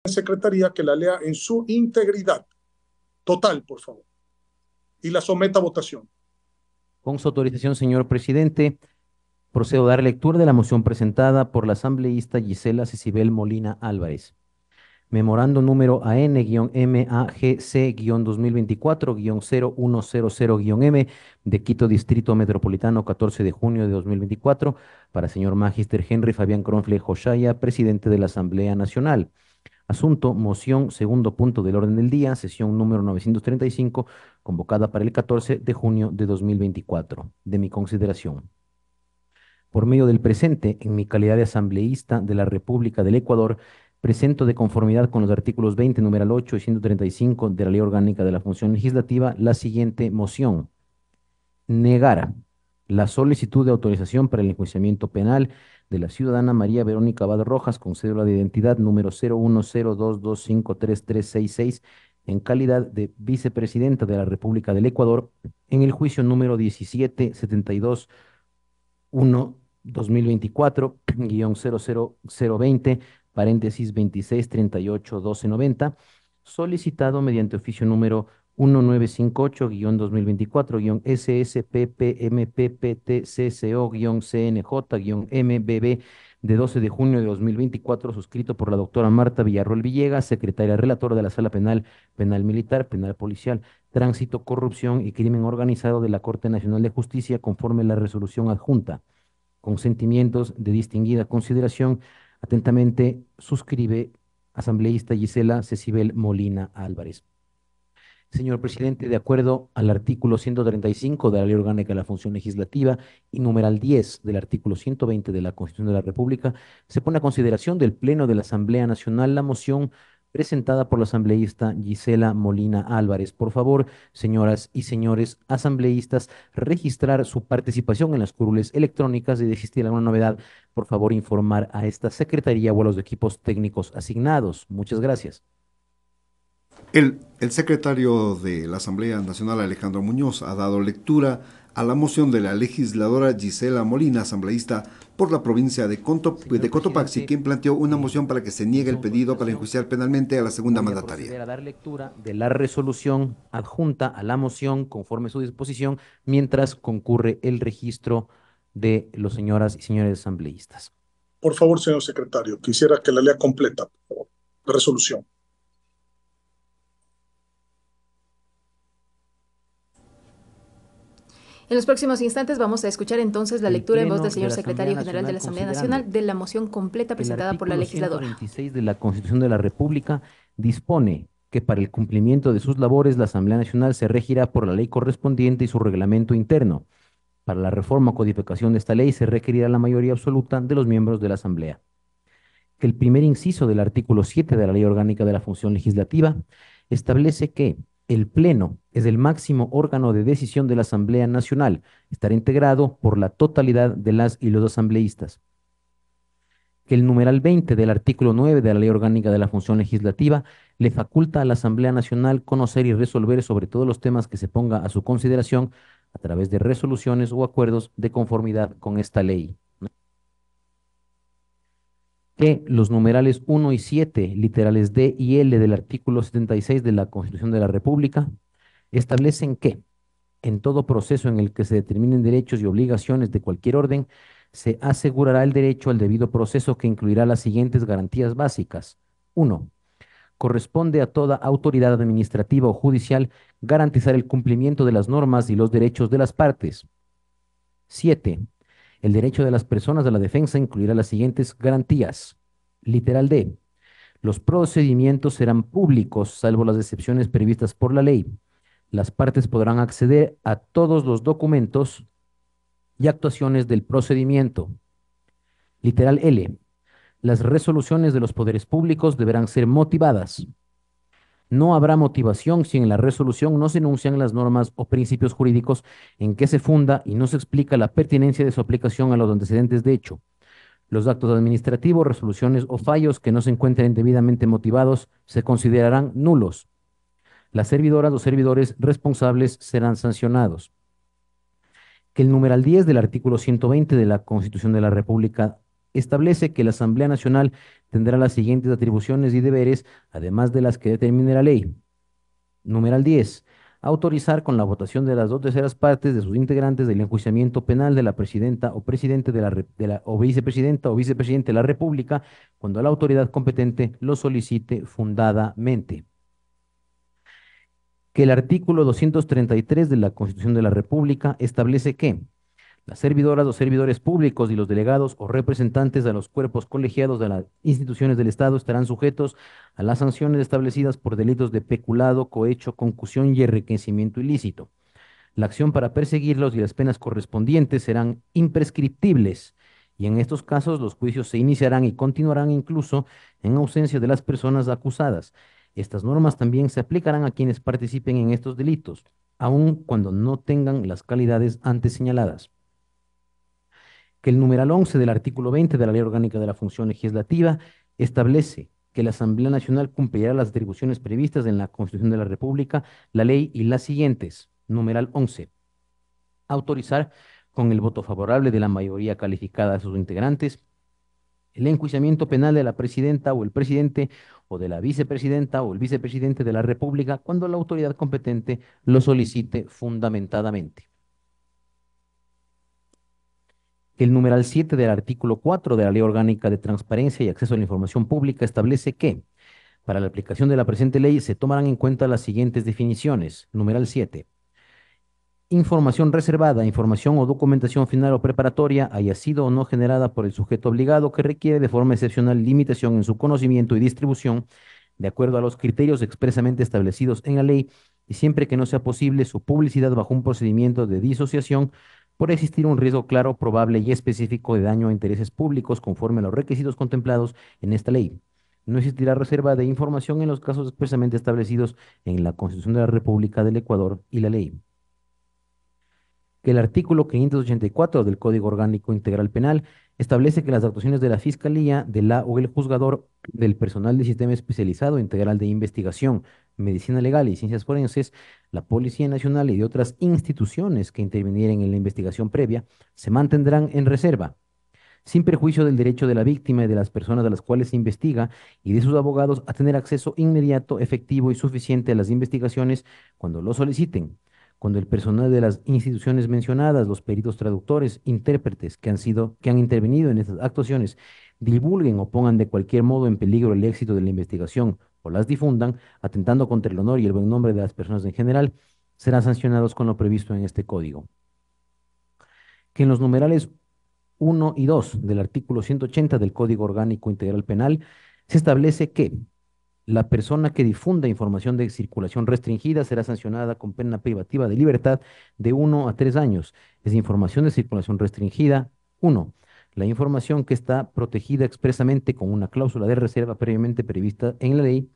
Secretaría que la lea en su integridad total, por favor, y la someta a votación. Con su autorización, señor presidente, procedo a dar lectura de la moción presentada por la asambleísta Gisela Cecibel Molina Álvarez. Memorando número AN-MAGC-2024-0100-M de Quito Distrito Metropolitano, 14 de junio de 2024, para señor Magíster Henry Fabián Cronfle Joshaya, presidente de la Asamblea Nacional. Asunto, moción, segundo punto del orden del día, sesión número 935, convocada para el 14 de junio de 2024. De mi consideración. Por medio del presente, en mi calidad de asambleísta de la República del Ecuador, presento de conformidad con los artículos 20, numeral 8 y 135 de la Ley Orgánica de la Función Legislativa la siguiente moción. Negar la solicitud de autorización para el enjuiciamiento penal de la ciudadana María Verónica Abad Rojas con cédula de identidad número 0102253366 en calidad de vicepresidenta de la República del Ecuador en el juicio número 1772-1-2024-00020, paréntesis 2638-1290, solicitado mediante oficio número 1958-2024-SSPPMPPTCCO-CNJ-MBB de 12 de junio de 2024, suscrito por la doctora Marta Villarroel Villegas, secretaria relatora de la Sala Penal, Penal Militar, Penal Policial, Tránsito, Corrupción y Crimen Organizado de la Corte Nacional de Justicia, conforme a la resolución adjunta. Con sentimientos de distinguida consideración, atentamente suscribe asambleísta Gisela Cecibel Molina Álvarez. Señor presidente, de acuerdo al artículo 135 de la Ley Orgánica de la Función Legislativa y numeral 10 del artículo 120 de la Constitución de la República, se pone a consideración del Pleno de la Asamblea Nacional la moción presentada por la asambleísta Gisela Molina Álvarez. Por favor, señoras y señores asambleístas, registrar su participación en las curules electrónicas y de existir alguna novedad, por favor, informar a esta secretaría o a los equipos técnicos asignados. Muchas gracias. El secretario de la Asamblea Nacional, Alejandro Muñoz, ha dado lectura a la moción de la legisladora Gisela Molina, asambleísta por la provincia de Cotopaxi, quien planteó una moción para que se niegue el pedido para enjuiciar penalmente a la segunda mandataria. A dar lectura de la resolución adjunta a la moción conforme a su disposición, mientras concurre el registro de los señoras y señores asambleístas. Por favor, señor secretario, quisiera que la lea completa, por favor, la resolución. En los próximos instantes vamos a escuchar entonces la lectura en voz del señor secretario general de la Asamblea Nacional de la moción completa presentada por la legisladora. El artículo 126 de la Constitución de la República dispone que para el cumplimiento de sus labores la Asamblea Nacional se regirá por la ley correspondiente y su reglamento interno. Para la reforma o codificación de esta ley se requerirá la mayoría absoluta de los miembros de la Asamblea. Que el primer inciso del artículo 7 de la Ley Orgánica de la Función Legislativa establece que el Pleno es el máximo órgano de decisión de la Asamblea Nacional. Estará integrado por la totalidad de las y los asambleístas. Que el numeral 20 del artículo 9 de la Ley Orgánica de la Función Legislativa le faculta a la Asamblea Nacional conocer y resolver sobre todos los temas que se ponga a su consideración a través de resoluciones o acuerdos de conformidad con esta ley. Que los numerales 1 y 7, literales D y L del artículo 76 de la Constitución de la República, establecen que en todo proceso en el que se determinen derechos y obligaciones de cualquier orden, se asegurará el derecho al debido proceso que incluirá las siguientes garantías básicas. 1. Corresponde a toda autoridad administrativa o judicial garantizar el cumplimiento de las normas y los derechos de las partes. 7. El derecho de las personas a la defensa incluirá las siguientes garantías. Literal D. Los procedimientos serán públicos, salvo las excepciones previstas por la ley. Las partes podrán acceder a todos los documentos y actuaciones del procedimiento. Literal L. Las resoluciones de los poderes públicos deberán ser motivadas. No habrá motivación si en la resolución no se enuncian las normas o principios jurídicos en que se funda y no se explica la pertinencia de su aplicación a los antecedentes de hecho. Los actos administrativos, resoluciones o fallos que no se encuentren debidamente motivados se considerarán nulos. Las servidoras o servidores responsables serán sancionados. Que el numeral 10 del artículo 120 de la Constitución de la República establece que la Asamblea Nacional tendrá las siguientes atribuciones y deberes, además de las que determine la ley. Numeral 10. Autorizar con la votación de las 2/3 de sus integrantes del enjuiciamiento penal de la presidenta o presidente o vicepresidenta o vicepresidente de la República cuando la autoridad competente lo solicite fundadamente. Que el artículo 233 de la Constitución de la República establece que las servidoras o servidores públicos y los delegados o representantes de los cuerpos colegiados de las instituciones del Estado estarán sujetos a las sanciones establecidas por delitos de peculado, cohecho, concusión y enriquecimiento ilícito. La acción para perseguirlos y las penas correspondientes serán imprescriptibles y en estos casos los juicios se iniciarán y continuarán incluso en ausencia de las personas acusadas. Estas normas también se aplicarán a quienes participen en estos delitos, aun cuando no tengan las calidades antes señaladas. Que el numeral 11 del artículo 20 de la Ley Orgánica de la Función Legislativa establece que la Asamblea Nacional cumplirá las atribuciones previstas en la Constitución de la República, la ley y las siguientes. Numeral 11. Autorizar con el voto favorable de la mayoría calificada de sus integrantes el enjuiciamiento penal de la presidenta o el presidente o de la vicepresidenta o el vicepresidente de la República cuando la autoridad competente lo solicite fundamentadamente. El numeral 7 del artículo 4 de la Ley Orgánica de Transparencia y Acceso a la Información Pública establece que para la aplicación de la presente ley se tomarán en cuenta las siguientes definiciones. Numeral 7. Información reservada, información o documentación final o preparatoria, haya sido o no generada por el sujeto obligado que requiere de forma excepcional limitación en su conocimiento y distribución, de acuerdo a los criterios expresamente establecidos en la ley, y siempre que no sea posible su publicidad bajo un procedimiento de disociación, por existir un riesgo claro, probable y específico de daño a intereses públicos conforme a los requisitos contemplados en esta ley. No existirá reserva de información en los casos expresamente establecidos en la Constitución de la República del Ecuador y la ley. Que el artículo 584 del Código Orgánico Integral Penal establece que las actuaciones de la Fiscalía, de la o el juzgador, del personal del Sistema Especializado Integral de Investigación, Medicina Legal y Ciencias Forenses, la Policía Nacional y de otras instituciones que intervinieren en la investigación previa, se mantendrán en reserva, sin perjuicio del derecho de la víctima y de las personas a las cuales se investiga y de sus abogados a tener acceso inmediato, efectivo y suficiente a las investigaciones cuando lo soliciten, cuando el personal de las instituciones mencionadas, los peritos traductores, intérpretes que han intervenido en estas actuaciones, divulguen o pongan de cualquier modo en peligro el éxito de la investigación o las difundan, atentando contra el honor y el buen nombre de las personas en general, serán sancionados con lo previsto en este código. Que en los numerales 1 y 2 del artículo 180 del Código Orgánico Integral Penal se establece que la persona que difunda información de circulación restringida será sancionada con pena privativa de libertad de 1 a 3 años. Es información de circulación restringida. 1. La información que está protegida expresamente con una cláusula de reserva previamente prevista en la ley.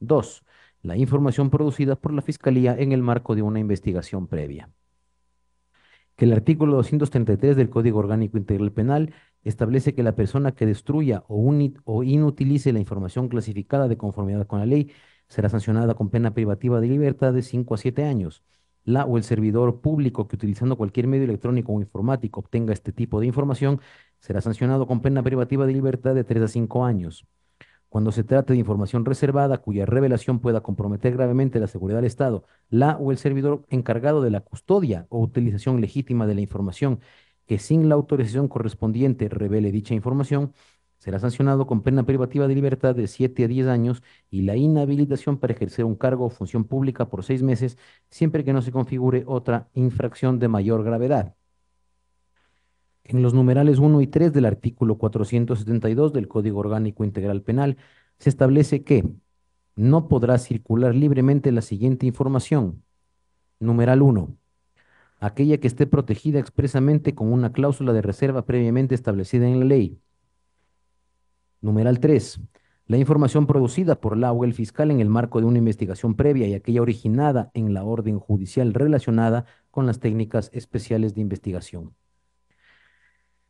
2. La información producida por la Fiscalía en el marco de una investigación previa. Que el artículo 233 del Código Orgánico Integral Penal establece que la persona que destruya o inutilice la información clasificada de conformidad con la ley será sancionada con pena privativa de libertad de 5 a 7 años. La o el servidor público que utilizando cualquier medio electrónico o informático obtenga este tipo de información será sancionado con pena privativa de libertad de 3 a 5 años. Cuando se trate de información reservada cuya revelación pueda comprometer gravemente la seguridad del Estado, la o el servidor encargado de la custodia o utilización legítima de la información que sin la autorización correspondiente revele dicha información, será sancionado con pena privativa de libertad de 7 a 10 años y la inhabilitación para ejercer un cargo o función pública por 6 meses, siempre que no se configure otra infracción de mayor gravedad. En los numerales 1 y 3 del artículo 472 del Código Orgánico Integral Penal se establece que no podrá circular libremente la siguiente información. Numeral 1. Aquella que esté protegida expresamente con una cláusula de reserva previamente establecida en la ley. Numeral 3. La información producida por la o el fiscal en el marco de una investigación previa y aquella originada en la orden judicial relacionada con las técnicas especiales de investigación.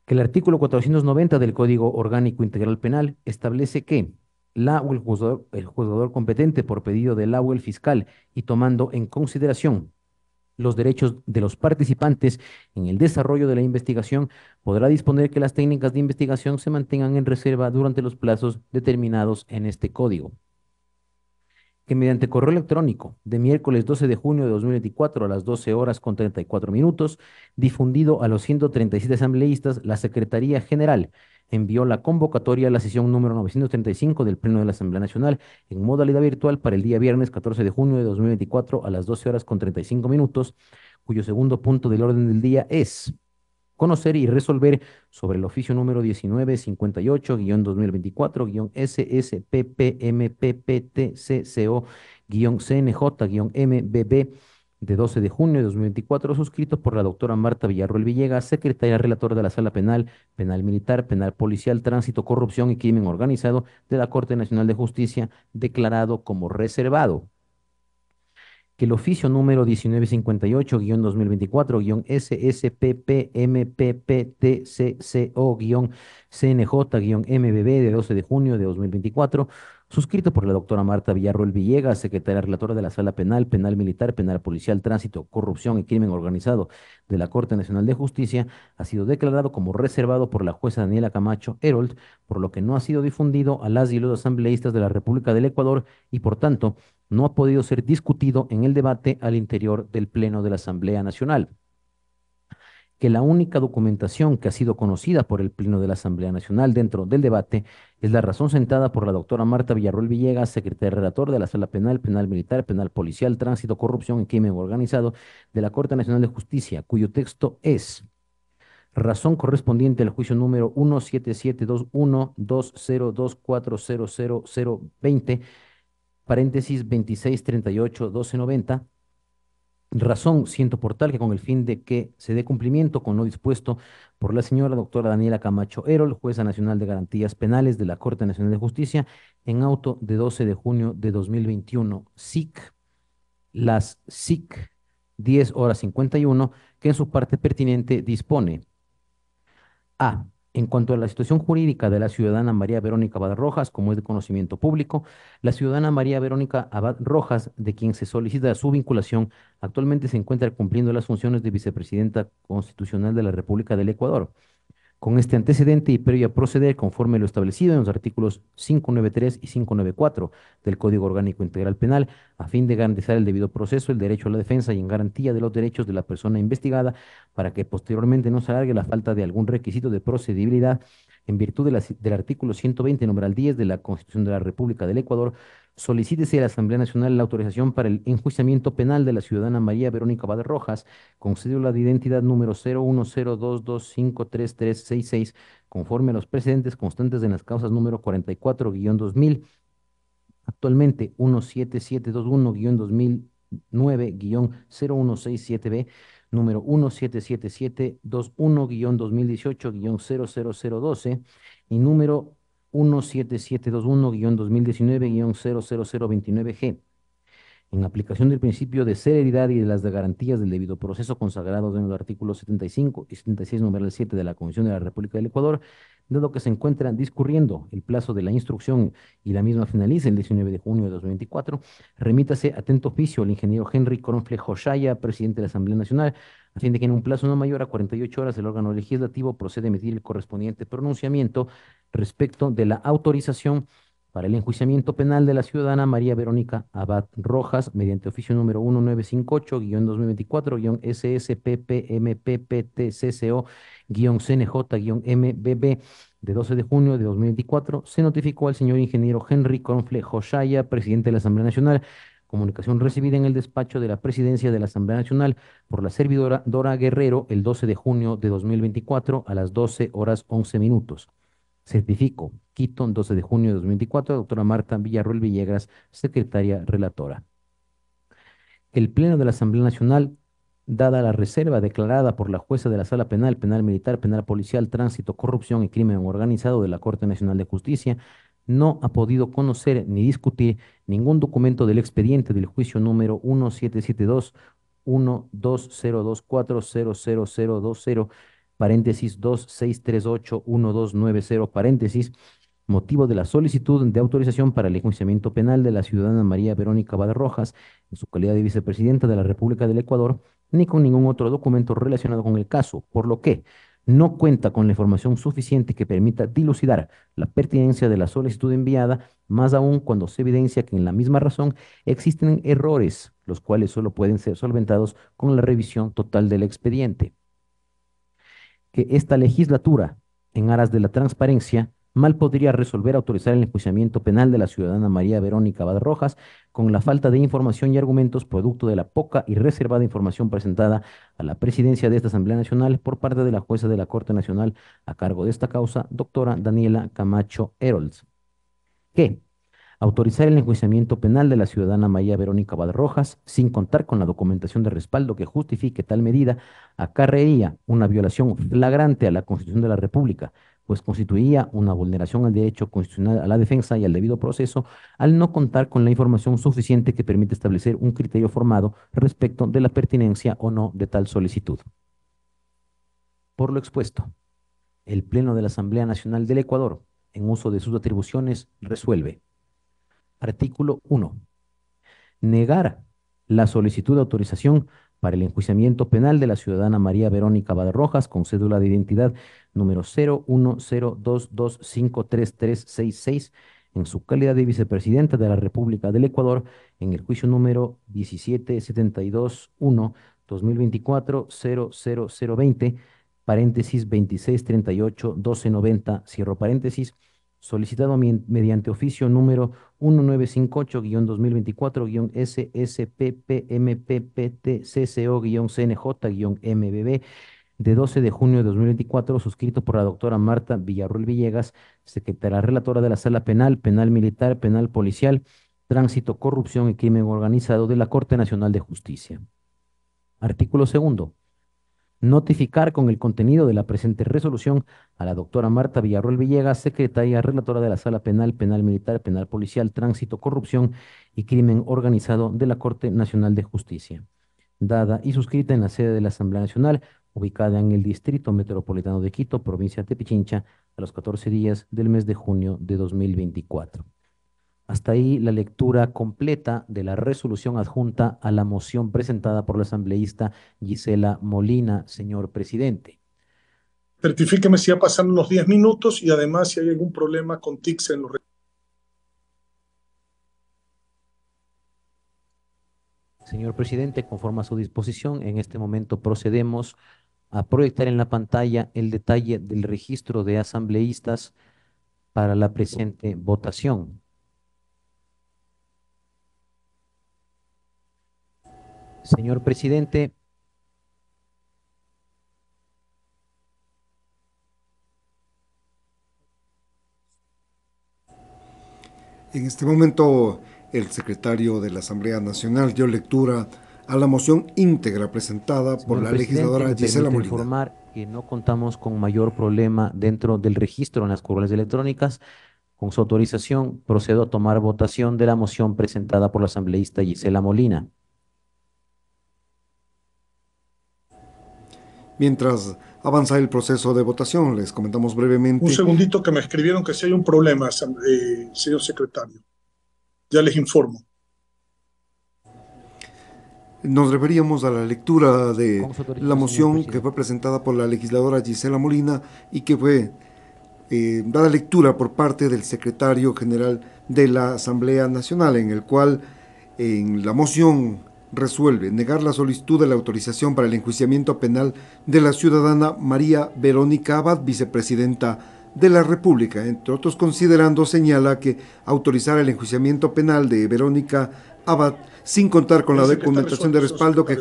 Que el artículo 490 del Código Orgánico Integral Penal establece que la o el juzgador competente por pedido del la o el fiscal y tomando en consideración los derechos de los participantes en el desarrollo de la investigación, podrá disponer que las técnicas de investigación se mantengan en reserva durante los plazos determinados en este código. Que mediante correo electrónico de miércoles 12 de junio de 2024 a las 12 horas con 34 minutos, difundido a los 137 asambleístas, la Secretaría General envió la convocatoria a la sesión número 935 del Pleno de la Asamblea Nacional en modalidad virtual para el día viernes 14 de junio de 2024 a las 12 horas con 35 minutos, cuyo segundo punto del orden del día es conocer y resolver sobre el oficio número 1958-SSPPMPPTCCO-CNJ-MBB de 12 de junio de 2024, suscrito por la doctora Marta Villarroel Villegas, secretaria relatora de la Sala Penal, Penal Militar, Penal Policial, Tránsito, Corrupción y Crimen Organizado de la Corte Nacional de Justicia, declarado como reservado. Que el oficio número 1958-2024-SSPPMPPTCCO-CNJ-MBB de 12 de junio de 2024, suscrito por la doctora Marta Villarroel Villegas, secretaria relatora de la Sala Penal, Penal Militar, Penal Policial, Tránsito, Corrupción y Crimen Organizado de la Corte Nacional de Justicia, ha sido declarado como reservado por la jueza Daniela Camacho Herold, por lo que no ha sido difundido a las y los asambleístas de la República del Ecuador y, por tanto, no ha podido ser discutido en el debate al interior del Pleno de la Asamblea Nacional. Que la única documentación que ha sido conocida por el Pleno de la Asamblea Nacional dentro del debate es la razón sentada por la doctora Marta Villarroel Villegas, secretaria relator de la Sala Penal, Penal Militar, Penal Policial, Tránsito, Corrupción y Crimen Organizado de la Corte Nacional de Justicia, cuyo texto es: razón correspondiente al juicio número 177212024000020, paréntesis 2638-1290, razón siento por tal que con el fin de que se dé cumplimiento con lo dispuesto por la señora doctora Daniela Camacho Herold, jueza nacional de garantías penales de la Corte Nacional de Justicia, en auto de 12 de junio de 2021, SIC, las SIC 10 horas 51, que en su parte pertinente dispone: A. En cuanto a la situación jurídica de la ciudadana María Verónica Abad Rojas, como es de conocimiento público, la ciudadana María Verónica Abad Rojas, de quien se solicita su vinculación, actualmente se encuentra cumpliendo las funciones de vicepresidenta constitucional de la República del Ecuador. Con este antecedente y previo a proceder conforme lo establecido en los artículos 593 y 594 del Código Orgánico Integral Penal, a fin de garantizar el debido proceso, el derecho a la defensa y en garantía de los derechos de la persona investigada, para que posteriormente no se alargue la falta de algún requisito de procedibilidad, en virtud del artículo 120, numeral 10 de la Constitución de la República del Ecuador, solicítese a la Asamblea Nacional la autorización para el enjuiciamiento penal de la ciudadana María Verónica Abad Rojas, con cédula de identidad número 0102253366, conforme a los precedentes constantes en las causas número 44-2000, actualmente 17721-2009-0167B, número 177721-2018-00012 y número 17721-2019-00029G. En aplicación del principio de celeridad y de las garantías del debido proceso consagrados en los artículos 75 y 76, numeral 7 de la Constitución de la República del Ecuador, dado que se encuentra discurriendo el plazo de la instrucción y la misma finaliza el 19 de junio de 2024, remítase atento oficio al ingeniero Henry Coronfle Joshaya, presidente de la Asamblea Nacional, a fin de que en un plazo no mayor a 48 horas el órgano legislativo proceda a emitir el correspondiente pronunciamiento respecto de la autorización para el enjuiciamiento penal de la ciudadana María Verónica Abad Rojas, mediante oficio número 1958-2024-SSPPMPPTCCO-CNJ-MBB de 12 de junio de 2024, se notificó al señor ingeniero Henry Confle Joshaya, presidente de la Asamblea Nacional, comunicación recibida en el despacho de la Presidencia de la Asamblea Nacional por la servidora Dora Guerrero el 12 de junio de 2024 a las 12 horas 11 minutos. Certifico, Quito, 12 de junio de 2024, doctora Marta Villarroel Villegas, secretaria relatora. El Pleno de la Asamblea Nacional, dada la reserva declarada por la jueza de la Sala Penal, Penal Militar, Penal Policial, Tránsito, Corrupción y Crimen Organizado de la Corte Nacional de Justicia, no ha podido conocer ni discutir ningún documento del expediente del juicio número 1772-1202400020, paréntesis 2638-1290, paréntesis, motivo de la solicitud de autorización para el enjuiciamiento penal de la ciudadana María Verónica Abad Rojas, en su calidad de vicepresidenta de la República del Ecuador, ni con ningún otro documento relacionado con el caso, por lo que no cuenta con la información suficiente que permita dilucidar la pertinencia de la solicitud enviada, más aún cuando se evidencia que en la misma razón existen errores, los cuales solo pueden ser solventados con la revisión total del expediente. Que esta legislatura, en aras de la transparencia, mal podría resolver autorizar el enjuiciamiento penal de la ciudadana María Verónica Abad Rojas con la falta de información y argumentos producto de la poca y reservada información presentada a la presidencia de esta Asamblea Nacional por parte de la jueza de la Corte Nacional a cargo de esta causa, doctora Daniela Camacho Herolds. Que autorizar el enjuiciamiento penal de la ciudadana María Verónica Abad Rojas, sin contar con la documentación de respaldo que justifique tal medida, acarrearía una violación flagrante a la Constitución de la República, pues constituía una vulneración al derecho constitucional a la defensa y al debido proceso, al no contar con la información suficiente que permite establecer un criterio formado respecto de la pertinencia o no de tal solicitud. Por lo expuesto, el Pleno de la Asamblea Nacional del Ecuador, en uso de sus atribuciones, resuelve. Artículo 1. Negar la solicitud de autorización para el enjuiciamiento penal de la ciudadana María Verónica Abad Rojas con cédula de identidad número 0102253366 en su calidad de vicepresidenta de la República del Ecuador en el juicio número 1772-1-2024-00020, paréntesis 2638-1290, cierro paréntesis, solicitado mediante oficio número 1958-2024-SSPPMPPTCCO-CNJ-MBB de 12 de junio de 2024, suscrito por la doctora Marta Villarroel Villegas, secretaria relatora de la Sala Penal, Penal Militar, Penal Policial, Tránsito, Corrupción y Crimen Organizado de la Corte Nacional de Justicia. Artículo 2. Notificar con el contenido de la presente resolución a la doctora Marta Villarroel Villegas, secretaria relatora de la Sala Penal, Penal Militar, Penal Policial, Tránsito, Corrupción y Crimen Organizado de la Corte Nacional de Justicia. Dada y suscrita en la sede de la Asamblea Nacional, ubicada en el Distrito Metropolitano de Quito, provincia de Pichincha, a los 14 días del mes de junio de 2024. Hasta ahí la lectura completa de la resolución adjunta a la moción presentada por la asambleísta Gisela Molina, señor presidente. Certifíqueme si ya pasaron los 10 minutos y además si hay algún problema con tics en los... Señor presidente, conforme a su disposición, en este momento procedemos a proyectar en la pantalla el detalle del registro de asambleístas para la presente votación. Señor presidente. En este momento, el secretario de la Asamblea Nacional dio lectura a la moción íntegra presentada por la legisladora Gisela Molina. Informar que no contamos con mayor problema dentro del registro en las curules electrónicas. Con su autorización, procedo a tomar votación de la moción presentada por la asambleísta Gisela Molina. Mientras avanza el proceso de votación, les comentamos brevemente... Un segundito que me escribieron que si hay un problema, señor secretario. Ya les informo. Nos referíamos a la lectura de la moción que fue presentada por la legisladora Gisela Molina y que fue dada lectura por parte del secretario general de la Asamblea Nacional, en el cual en la moción resuelve negar la solicitud de la autorización para el enjuiciamiento penal de la ciudadana María Verónica Abad, vicepresidenta de la República. Entre otros considerando, señala que autorizar el enjuiciamiento penal de Verónica Abad sin contar con la documentación de respaldo que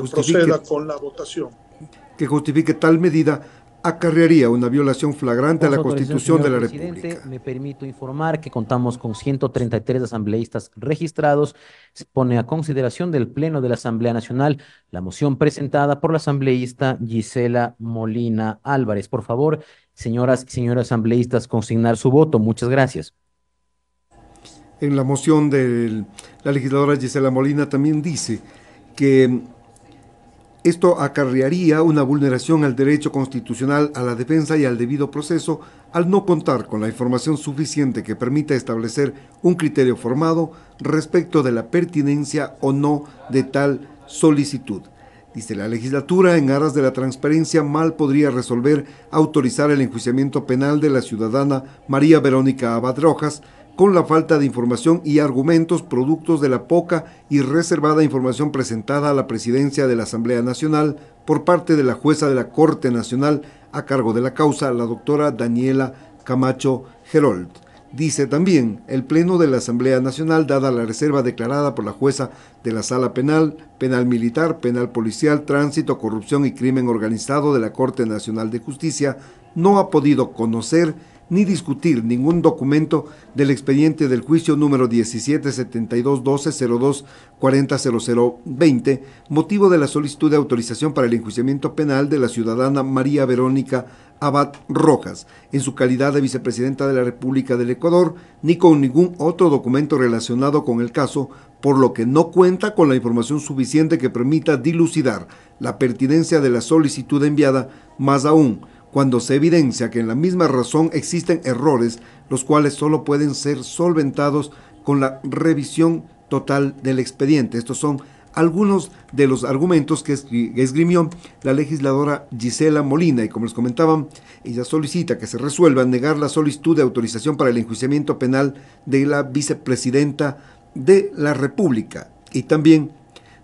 justifique tal medida acarrearía una violación flagrante a la Constitución de la República. Me permito informar que contamos con 133 asambleístas registrados. Se pone a consideración del Pleno de la Asamblea Nacional la moción presentada por la asambleísta Gisela Molina Álvarez. Por favor, señoras y señores asambleístas, consignar su voto. Muchas gracias. En la moción de la legisladora Gisela Molina también dice que esto acarrearía una vulneración al derecho constitucional a la defensa y al debido proceso al no contar con la información suficiente que permita establecer un criterio formado respecto de la pertinencia o no de tal solicitud. Dice, la legislatura, en aras de la transparencia, mal podría resolver autorizar el enjuiciamiento penal de la ciudadana María Verónica Abad Rojas con la falta de información y argumentos productos de la poca y reservada información presentada a la presidencia de la Asamblea Nacional por parte de la jueza de la Corte Nacional a cargo de la causa, la doctora Daniela Camacho Gerold. Dice también, el Pleno de la Asamblea Nacional, dada la reserva declarada por la jueza de la Sala Penal, Penal Militar, Penal Policial, Tránsito, Corrupción y Crimen Organizado de la Corte Nacional de Justicia, no ha podido conocer ni discutir ningún documento del expediente del juicio número 17721202400020, motivo de la solicitud de autorización para el enjuiciamiento penal de la ciudadana María Verónica Abad Rojas, en su calidad de vicepresidenta de la República del Ecuador, ni con ningún otro documento relacionado con el caso, por lo que no cuenta con la información suficiente que permita dilucidar la pertinencia de la solicitud enviada, más aún cuando se evidencia que en la misma razón existen errores, los cuales solo pueden ser solventados con la revisión total del expediente. Estos son algunos de los argumentos que esgrimió la legisladora Gisela Molina, y como les comentaban, ella solicita que se resuelva negar la solicitud de autorización para el enjuiciamiento penal de la vicepresidenta de la República, y también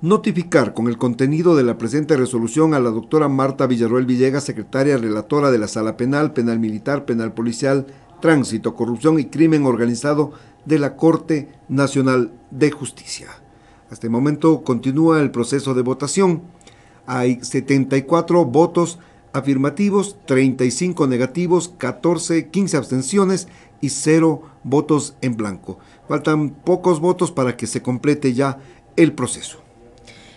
notificar con el contenido de la presente resolución a la doctora Marta Villarroel Villegas, secretaria relatora de la Sala Penal, Penal Militar, Penal Policial, Tránsito, Corrupción y Crimen Organizado de la Corte Nacional de Justicia. Hasta el momento continúa el proceso de votación. Hay 74 votos afirmativos, 35 negativos, 15 abstenciones y 0 votos en blanco. Faltan pocos votos para que se complete ya el proceso.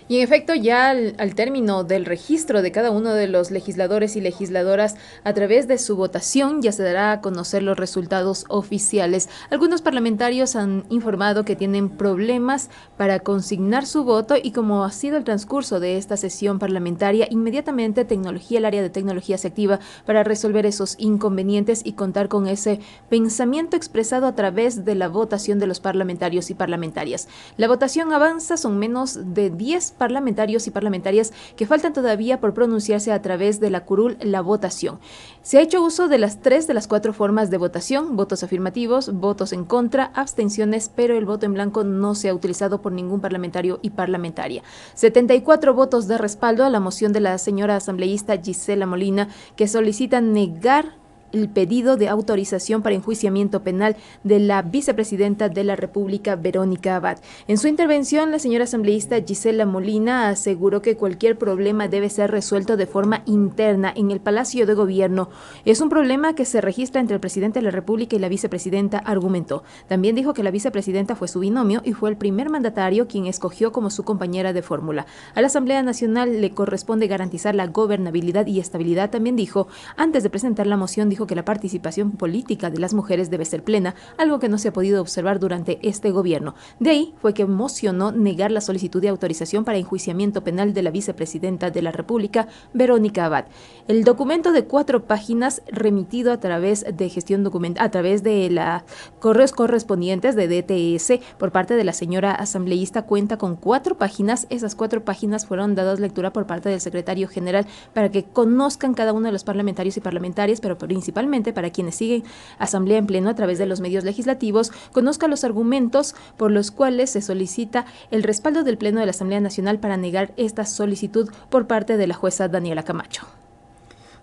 Y en efecto, ya al término del registro de cada uno de los legisladores y legisladoras a través de su votación, ya se dará a conocer los resultados oficiales. Algunos parlamentarios han informado que tienen problemas para consignar su voto, y como ha sido el transcurso de esta sesión parlamentaria, inmediatamente el área de tecnología se activa para resolver esos inconvenientes y contar con ese pensamiento expresado a través de la votación de los parlamentarios y parlamentarias. La votación avanza, son menos de 10 parlamentarios y parlamentarias que faltan todavía por pronunciarse a través de la curul la votación. Se ha hecho uso de las 3 de las 4 formas de votación: votos afirmativos, votos en contra, abstenciones, pero el voto en blanco no se ha utilizado por ningún parlamentario y parlamentaria. 74 votos de respaldo a la moción de la señora asambleísta Gisela Molina, que solicita negar el pedido de autorización para enjuiciamiento penal de la vicepresidenta de la República, Verónica Abad. En su intervención, la señora asambleísta Gisela Molina aseguró que cualquier problema debe ser resuelto de forma interna en el Palacio de Gobierno. Es un problema que se registra entre el presidente de la República y la vicepresidenta, argumentó. También dijo que la vicepresidenta fue su binomio y fue el primer mandatario quien escogió como su compañera de fórmula. A la Asamblea Nacional le corresponde garantizar la gobernabilidad y estabilidad, también dijo. Antes de presentar la moción, dijo que la participación política de las mujeres debe ser plena, algo que no se ha podido observar durante este gobierno. De ahí fue que mocionó negar la solicitud de autorización para enjuiciamiento penal de la vicepresidenta de la República, Verónica Abad. El documento de 4 páginas remitido a través de la correos correspondientes de DTS por parte de la señora asambleísta cuenta con 4 páginas. Esas 4 páginas fueron dadas lectura por parte del secretario general para que conozcan cada uno de los parlamentarios y parlamentarias, pero principalmente para quienes siguen Asamblea en Pleno a través de los medios legislativos, conozca los argumentos por los cuales se solicita el respaldo del Pleno de la Asamblea Nacional para negar esta solicitud por parte de la jueza Daniela Camacho.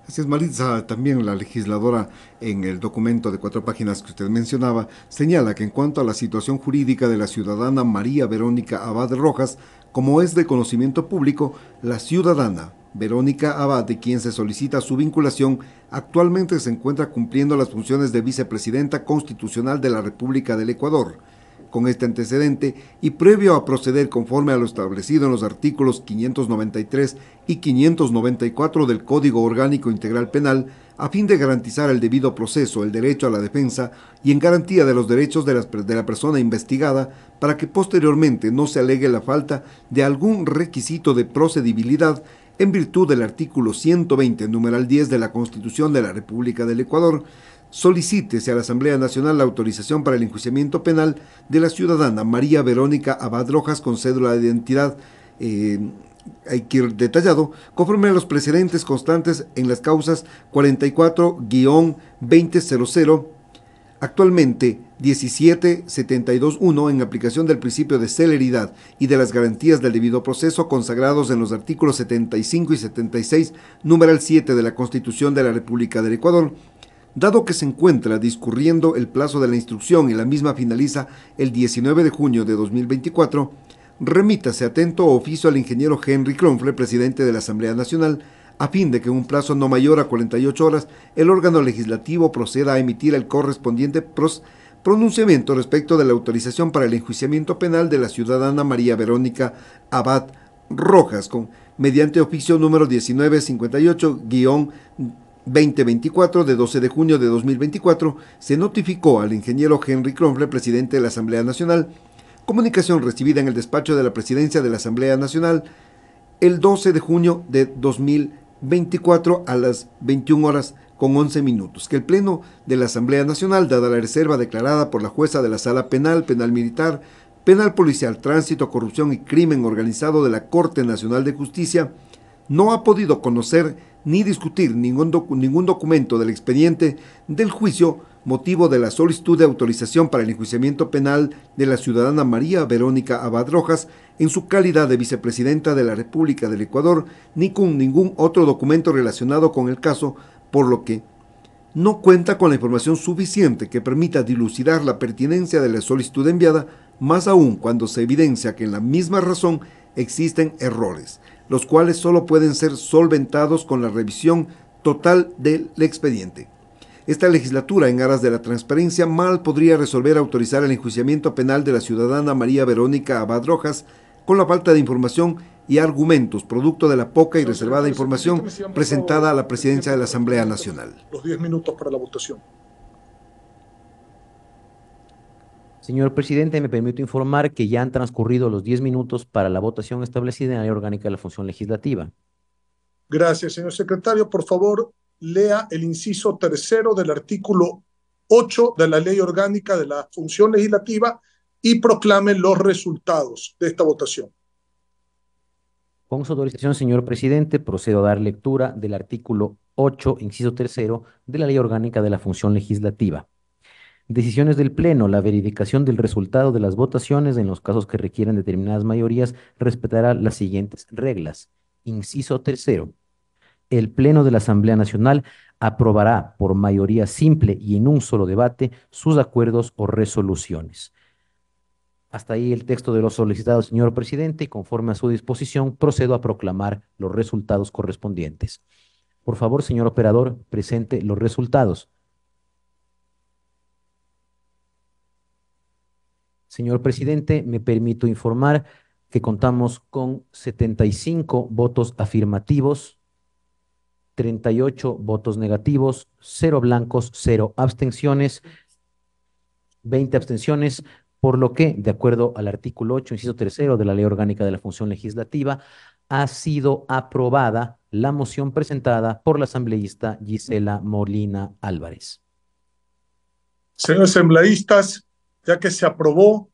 Así es, Maritza. También la legisladora, en el documento de 4 páginas que usted mencionaba, señala que en cuanto a la situación jurídica de la ciudadana María Verónica Abad Rojas, como es de conocimiento público, la ciudadana Verónica Abad, de quien se solicita su vinculación, actualmente se encuentra cumpliendo las funciones de vicepresidenta constitucional de la República del Ecuador. Con este antecedente y previo a proceder conforme a lo establecido en los artículos 593 y 594 del Código Orgánico Integral Penal, a fin de garantizar el debido proceso, el derecho a la defensa y en garantía de los derechos de la persona investigada, para que posteriormente no se alegue la falta de algún requisito de procedibilidad en virtud del artículo 120, numeral 10 de la Constitución de la República del Ecuador, solicítese a la Asamblea Nacional la autorización para el enjuiciamiento penal de la ciudadana María Verónica Abad Rojas con cédula de identidad hay que ir detallado, conforme a los precedentes constantes en las causas 44-2000, actualmente 1772.1, en aplicación del principio de celeridad y de las garantías del debido proceso consagrados en los artículos 75 y 76, numeral 7 de la Constitución de la República del Ecuador. Dado que se encuentra discurriendo el plazo de la instrucción y la misma finaliza el 19 de junio de 2024, remítase atento oficio al ingeniero Henry Kronfle, presidente de la Asamblea Nacional, a fin de que en un plazo no mayor a 48 horas el órgano legislativo proceda a emitir el correspondiente pronunciamiento respecto de la autorización para el enjuiciamiento penal de la ciudadana María Verónica Abad Rojas, mediante oficio número 1958-2024 de 12 de junio de 2024, se notificó al ingeniero Henry Kronfle, presidente de la Asamblea Nacional, comunicación recibida en el despacho de la Presidencia de la Asamblea Nacional el 12 de junio de 2024 a las 21 horas con 11 minutos, que el Pleno de la Asamblea Nacional, dada la reserva declarada por la jueza de la Sala Penal, Penal Militar, Penal Policial, Tránsito, Corrupción y Crimen Organizado de la Corte Nacional de Justicia, no ha podido conocer ni discutir ningún documento del expediente del juicio motivo de la solicitud de autorización para el enjuiciamiento penal de la ciudadana María Verónica Abad Rojas en su calidad de vicepresidenta de la República del Ecuador, ni con ningún otro documento relacionado con el caso, por lo que no cuenta con la información suficiente que permita dilucidar la pertinencia de la solicitud enviada, más aún cuando se evidencia que en la misma razón existen errores, los cuales solo pueden ser solventados con la revisión total del expediente. Esta legislatura, en aras de la transparencia, mal podría resolver autorizar el enjuiciamiento penal de la ciudadana María Verónica Abad Rojas con la falta de información y argumentos, producto de la poca y reservada información presentada a la presidencia de la Asamblea Nacional. Los 10 minutos para la votación. Señor presidente, me permito informar que ya han transcurrido los 10 minutos para la votación establecida en la Ley Orgánica de la Función Legislativa. Gracias, señor secretario. Por favor, lea el inciso tercero del artículo 8 de la Ley Orgánica de la Función Legislativa y proclame los resultados de esta votación. Con su autorización, señor presidente, procedo a dar lectura del artículo 8, inciso tercero de la Ley Orgánica de la Función Legislativa. Decisiones del Pleno. La verificación del resultado de las votaciones en los casos que requieran determinadas mayorías respetará las siguientes reglas. Inciso tercero. El Pleno de la Asamblea Nacional aprobará por mayoría simple y en un solo debate sus acuerdos o resoluciones. Hasta ahí el texto de lo solicitado, señor presidente, y conforme a su disposición procedo a proclamar los resultados correspondientes. Por favor, señor operador, presente los resultados. Señor presidente, me permito informar que contamos con 75 votos afirmativos, 38 votos negativos, 0 blancos, 0 abstenciones, 20 abstenciones, por lo que, de acuerdo al artículo 8, inciso tercero de la Ley Orgánica de la Función Legislativa, ha sido aprobada la moción presentada por la asambleísta Gisela Molina Álvarez. Señores asambleístas, ya que se aprobó